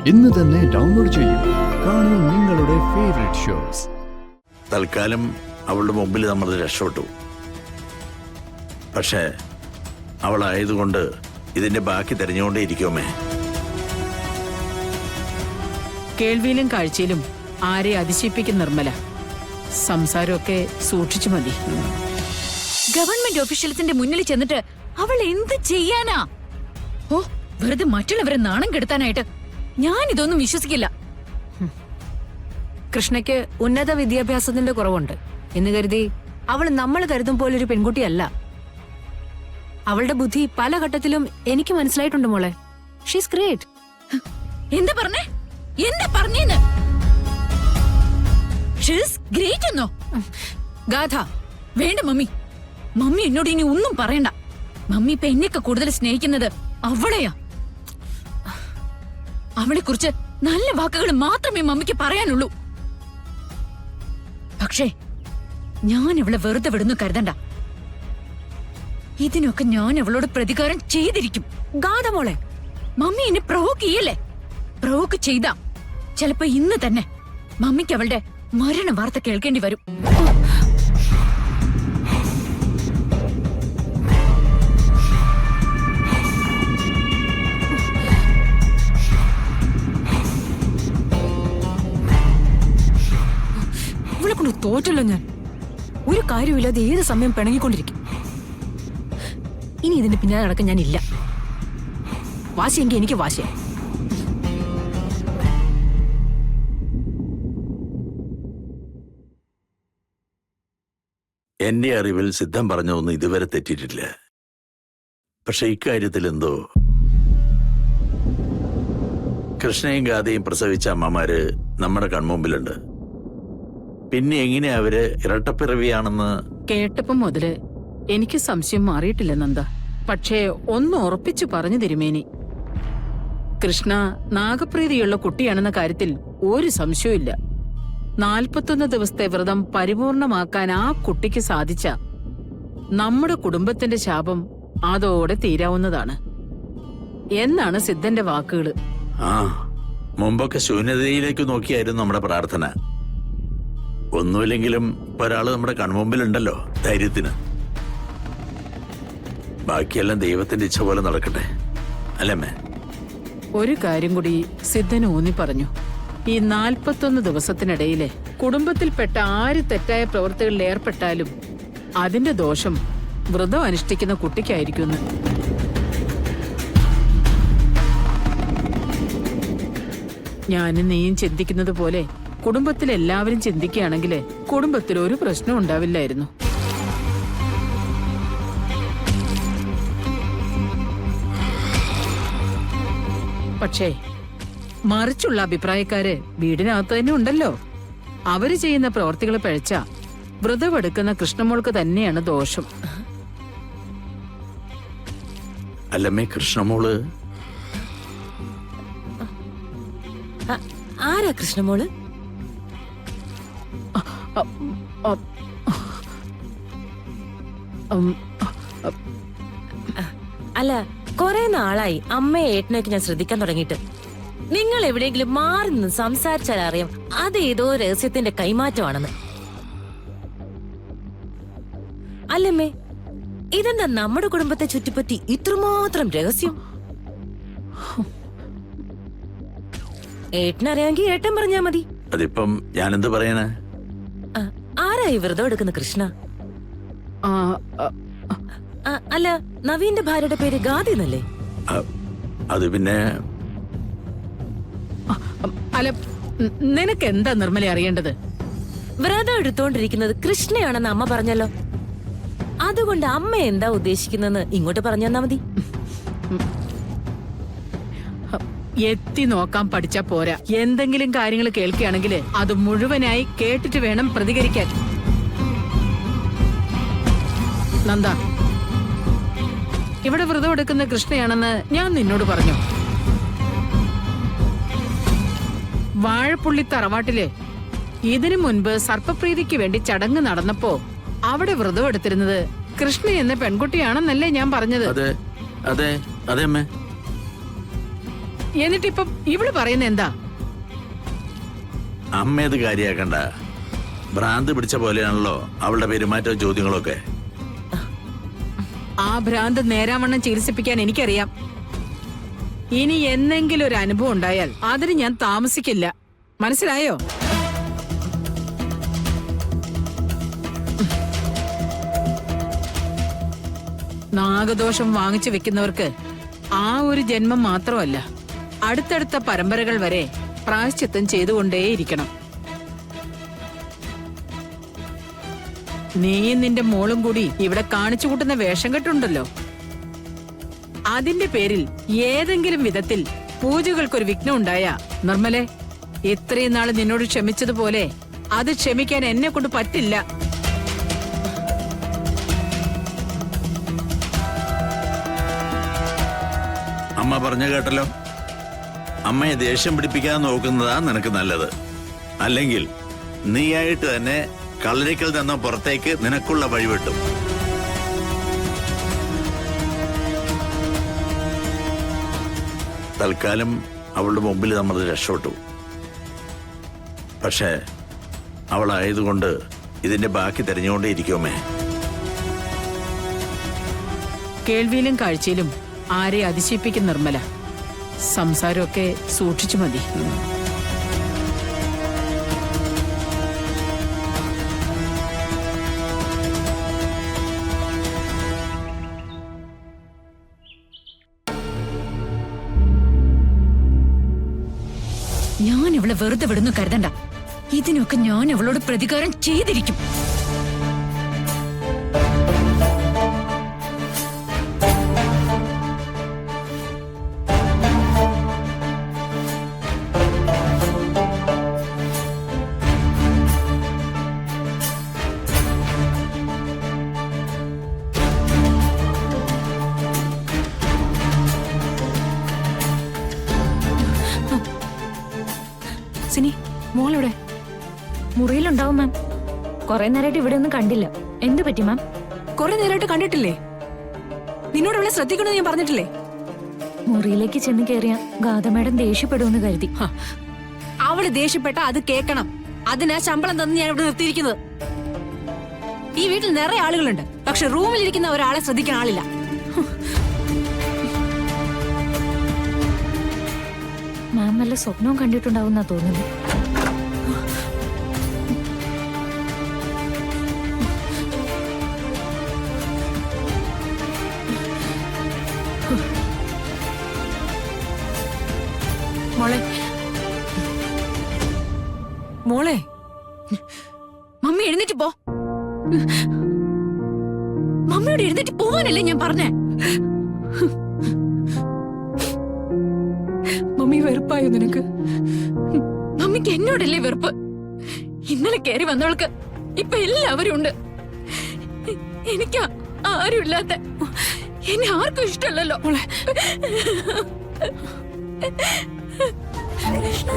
ഇന്ന് തന്നെ ഡൗൺലോഡ് ചെയ്യൂ. കാണൂ നിങ്ങളുടെ ഫേവറേറ്റ് ഷോസ്. തൽക്കാലം അവളുടെ മുമ്പിൽ നമ്മൾ രക്ഷപ്പെട്ടു. പക്ഷേ അവളായതുകൊണ്ട് ഇതിന്റെ ബാക്കി തെരഞ്ഞുകൊണ്ടേ ഇരിക്കുമേ. കേൾവിയിലും കാഴ്ചയിലും ആരെ അതിശയിപ്പിക്കും നിർമ്മല. സംസാരമൊക്കെ സൂക്ഷിച്ചു മതി. ഗവൺമെന്റ് ഓഫീഷ്യൽസിന്റെ മുന്നിൽ ചെന്നിട്ട് അവൾ എന്ത് ചെയ്യാനാ? ഓ, വെറുതെ മറ്റുള്ളവരെ നാണം കെടുത്താനായിട്ട് ഞാൻ ഇതൊന്നും വിശ്വസിക്കില്ല. കൃഷ്ണയ്ക്ക് ഉന്നത വിദ്യാഭ്യാസത്തിന്റെ കുറവുണ്ട് എന്ന് കരുതി അവൾ നമ്മൾ കരുതും പോലൊരു പെൺകുട്ടിയല്ല. അവളുടെ ബുദ്ധി പല ഘട്ടത്തിലും എനിക്ക് മനസ്സിലായിട്ടുണ്ട് മോളെ. She's great. എന്താ പറഞ്ഞേ? എന്താ പറഞ്ഞേന്ന്? ഷീസ് ഗ്രേറ്റ് എന്നോ? ഗാഥ, വേണ്ട മമ്മി. മമ്മി എന്നോട് ഇനി ഒന്നും പറയണ്ട. മമ്മി ഇപ്പൊ എന്നെയൊക്കെ കൂടുതൽ സ്നേഹിക്കുന്നത് അവളെയാ. അവളെ കുറിച്ച് നല്ല വാക്കുകൾ മാത്രമേ മമ്മിക്ക് പറയാനുള്ളൂ. പക്ഷേ ഞാൻ അവളെ വെറുതെ വിടുന്നു കരുതണ്ട. ഇതിനൊക്കെ ഞാൻ അവളോട് പ്രതികാരം ചെയ്തിരിക്കും. ഗാഥ മോളെ, മമ്മി എന്നെ പ്രൊവോക്ക് ചെയ്യല്ലേ? പ്രൊവോക്ക് ചെയ്താ ചിലപ്പോ ഇന്ന് തന്നെ മമ്മിക്ക് അവളുടെ മരണ വാർത്ത കേൾക്കേണ്ടി വരും. ഇവളെ കൊണ്ട് തോറ്റല്ലോ ഞാൻ. ഒരു കാര്യമില്ലാതെ ഏത് സമയം പിണങ്ങിക്കൊണ്ടിരിക്കും. ഇനി ഇതിന്റെ പിന്നാലെ നടക്കാൻ ഞാനില്ല. വാശിയെങ്കിൽ എനിക്ക് വാശിയാ. എന്റെ അറിവിൽ സിദ്ധം പറഞ്ഞൊന്നും ഇതുവരെ തെറ്റിയിട്ടില്ല. പക്ഷെ ഇക്കാര്യത്തിൽ എന്തോ കൃഷ്ണയും ഗാഥയും പ്രസവിച്ച അമ്മമാര് നമ്മുടെ കൺമുമ്പിലുണ്ട്. പിന്നെ എങ്ങനെ അവര് ഇരട്ടപ്പിറവിയാണെന്ന് കേട്ടപ്പം മുതല് എനിക്ക് സംശയം മാറിയിട്ടില്ല നന്ദ. പക്ഷേ ഒന്ന് ഉറപ്പിച്ചു പറഞ്ഞു തിരുമേനി, കൃഷ്ണ നാഗപ്രീതിയുള്ള കുട്ടിയാണെന്ന കാര്യത്തിൽ ഒരു സംശയവുമില്ല. 41 ദിവസത്തെ വ്രതം പരിപൂർണമാക്കാൻ ആ കുട്ടിക്ക് സാധിച്ച നമ്മുടെ കുടുംബത്തിന്റെ ശാപം അതോടെ തീരാവുന്നതാണ് എന്നാണ് സിദ്ധന്റെ വാക്കുകള്. ആ, മുമ്പൊക്കെ ശൂന്യതയിലേക്ക് നോക്കിയായിരുന്നു നമ്മുടെ പ്രാർത്ഥന. ഒന്നുമില്ലെങ്കിലും ഇപ്പൊ ഒരാള് നമ്മുടെ കൺമുമ്പിലുണ്ടല്ലോ ധൈര്യത്തിന്. ബാക്കിയെല്ലാം ദൈവത്തിന്റെ ഇച്ഛ പോലെ നടക്കട്ടെ, അല്ലമ്മേ? ഒരു കാര്യം കൂടി സിദ്ധൻ ഊന്നി പറഞ്ഞു. ഈ 41 ദിവസത്തിനിടയിലെ കുടുംബത്തിൽപ്പെട്ട ആര് തെറ്റായ പ്രവൃത്തികളിൽ ഏർപ്പെട്ടാലും അതിന്റെ ദോഷം വ്രതം അനുഷ്ഠിക്കുന്ന കുട്ടിക്കായിരിക്കുന്നു. ഞാനും നീയും ചിന്തിക്കുന്നത് പോലെ കുടുംബത്തിലെല്ലാവരും ചിന്തിക്കുകയാണെങ്കിൽ കുടുംബത്തിൽ ഒരു പ്രശ്നം ഉണ്ടാവില്ലായിരുന്നു. പക്ഷേ മറിച്ചുള്ള അഭിപ്രായക്കാര് വീടിനകത്ത് തന്നെ ഉണ്ടല്ലോ. അവര് ചെയ്യുന്ന പ്രവർത്തികൾ പഴച്ച വ്രതമെടുക്കുന്ന കൃഷ്ണമോൾക്ക് തന്നെയാണ് ദോഷം. അല്ലമ്മേ, കൃഷ്ണമോള് ആരാ കൃഷ്ണമോള്? അല്ല, കൊറേ നാളായി അമ്മയെ ഏട്ടനൊക്കെ ഞാൻ ശ്രദ്ധിക്കാൻ തുടങ്ങിയിട്ട്. നിങ്ങൾ എവിടെയെങ്കിലും മാറി നിന്ന് സംസാരിച്ചാൽ അറിയാം അത് ഏതോ രഹസ്യത്തിന്റെ കൈമാറ്റമാണെന്ന്. അല്ലമ്മേ, ഇതെന്താ നമ്മുടെ കുടുംബത്തെ ചുറ്റിപ്പറ്റി ഇത്രമാത്രം രഹസ്യം? ഏട്ടനറിയാമെങ്കിൽ ഏട്ടൻ പറഞ്ഞാ മതി. അതിപ്പം ഞാനെന്ത് പറയാനാ? ആരായി വ്രതം എടുക്കുന്ന കൃഷ്ണ? അല്ല, നവീന്റെ ഭാര്യയുടെ പേര് ഗാദി എന്നല്ലേ? അത് പിന്നെ അല്ല, നിനക്ക് എന്താ നിർമ്മല അറിയേണ്ടത്? വ്രതം എടുത്തോണ്ടിരിക്കുന്നത് കൃഷ്ണയാണെന്ന് അമ്മ പറഞ്ഞല്ലോ. അതുകൊണ്ട് അമ്മ എന്താ ഉദ്ദേശിക്കുന്നെന്ന് ഇങ്ങോട്ട് പറഞ്ഞു തന്നാ മതി. എത്തി നോക്കാൻ പഠിച്ചാ പോരാ. എന്തെങ്കിലും കാര്യങ്ങൾ കേൾക്കുകയാണെങ്കിൽ അത് മുഴുവനായി കേട്ടിട്ട് വേണം പ്രതികരിക്കാൻ. നന്ദ, ഇവിടെ വ്രതം എടുക്കുന്ന കൃഷ്ണയാണെന്ന് ഞാൻ നിന്നോട് പറഞ്ഞു. വാഴപ്പുള്ളി തറവാട്ടിലെ ഇതിനു മുൻപ് സർപ്പപ്രീതിക്ക് വേണ്ടി ചടങ്ങ് നടന്നപ്പോ അവിടെ വ്രതം എടുത്തിരുന്നത് കൃഷ്ണ എന്ന പെൺകുട്ടിയാണെന്നല്ലേ ഞാൻ പറഞ്ഞത്? അതെ അതെ അതെ അമ്മേ. എന്നിട്ടിപ്പം ഇവള് പറയുന്ന എന്താ? അമ്മ ഇത് കാര്യാക്കണ്ട. ഭ്രാന്ത് പിടിച്ച പോലെയാണല്ലോ അവളുടെ പെരുമാറ്റവും ചോദ്യങ്ങളൊക്കെ. ആ ഭ്രാന്ത് നേരാവണ്ണം ചികിത്സിപ്പിക്കാൻ എനിക്കറിയാം. ഇനി എന്നെങ്കിലും ഒരു അനുഭവം ഉണ്ടായാൽ അതിന് ഞാൻ താമസിക്കില്ല. മനസ്സിലായോ? നാഗദോഷം വാങ്ങിച്ചു വെക്കുന്നവർക്ക് ആ ഒരു ജന്മം മാത്രമല്ല, അടുത്തടുത്ത പരമ്പരകൾ വരെ പ്രായശ്ചിത്തം ചെയ്തുകൊണ്ടേയിരിക്കണം. നീയും നിന്റെ മോളും കൂടി ഇവിടെ കാണിച്ചു കൂട്ടുന്ന വേഷം കെട്ടുണ്ടല്ലോ, അതിന്റെ പേരിൽ ഏതെങ്കിലും വിധത്തിൽ പൂജകൾക്കൊരു വിഘ്നം ഉണ്ടായ നിർമ്മലെ, ഇത്രയും നാള് നിന്നോട് ക്ഷമിച്ചതുപോലെ അത് ക്ഷമിക്കാൻ എന്നെ കൊണ്ട് പറ്റില്ല. അമ്മ പറഞ്ഞു കേട്ടല്ലോ. അമ്മയെ ദേഷ്യം പിടിപ്പിക്കാൻ നോക്കുന്നതാ നിനക്ക് നല്ലത്. അല്ലെങ്കിൽ നീയായിട്ട് തന്നെ കളരിക്കൽ നിന്നോ പുറത്തേക്ക് നിനക്കുള്ള വഴിവിട്ടും. തൽക്കാലം അവളുടെ മുമ്പിൽ നമ്മൾ രക്ഷപ്പെട്ടു. പക്ഷേ അവളായതുകൊണ്ട് ഇതിന്റെ ബാക്കി തെരഞ്ഞുകൊണ്ടേയിരിക്കുമേ. കേൾവിയിലും കാഴ്ചയിലും ആരെ അതിശയിപ്പിക്കും നിർമ്മല. സംസാരമൊക്കെ സൂക്ഷിച്ചു മതി. ഞാൻ ഇവളെ വെറുതെ വിടുന്നു കരുതണ്ട. ഇതിനൊക്കെ ഞാൻ അവളോട് പ്രതികാരം ചെയ്തിരിക്കും. സിനി, മോളെവിടെ? മുറിയിലുണ്ടാവും മാം. കുറെ നേരമായിട്ട് ഇവിടെ ഒന്നും കണ്ടില്ല. എന്ത് പറ്റി മാം? കുറെ നേരമായിട്ട് കണ്ടിട്ടില്ലേ? നിന്നോട് അവളെ ശ്രദ്ധിക്കണമെന്ന് ഞാൻ പറഞ്ഞിട്ടില്ലേ? മുറിയിലേക്ക് ചെന്ന് കയറിയ ഗാഥ മാഡം ദേഷ്യപ്പെടുമെന്ന് കരുതി. അവള് ദേഷ്യപ്പെട്ട അത് കേൾക്കണം. അതിനാ ശമ്പളം തന്ന് ഞാൻ ഇവിടെ നിർത്തിയിരിക്കുന്നത്. ഈ വീട്ടിൽ നിറയെ ആളുകളുണ്ട്, പക്ഷെ റൂമിലിരിക്കുന്ന ഒരാളെ ശ്രദ്ധിക്കാൻ ആളില്ല. മാം വല്ല സ്വപ്നവും കണ്ടിട്ടുണ്ടാവുന്നാ തോന്നുന്നു. മോളെ, മോളെ, മമ്മി എഴുന്നേറ്റ് പോ. മമ്മിയോട് എഴുന്നേറ്റ് പോവാനല്ലേ ഞാൻ പറഞ്ഞേ. മമ്മി വെറുപ്പായോ നിനക്ക്? മമ്മിക്ക് എന്നോടല്ലേ വെറുപ്പ്? ഇന്നലെ കയറി വന്നവൾക്ക് ഇപ്പൊ എല്ലാവരും ഉണ്ട്. എനിക്ക് ആരും ഇല്ലാത്ത എന്നെ ആർക്കും ഇഷ്ടമല്ലല്ലോ. കൃഷ്ണ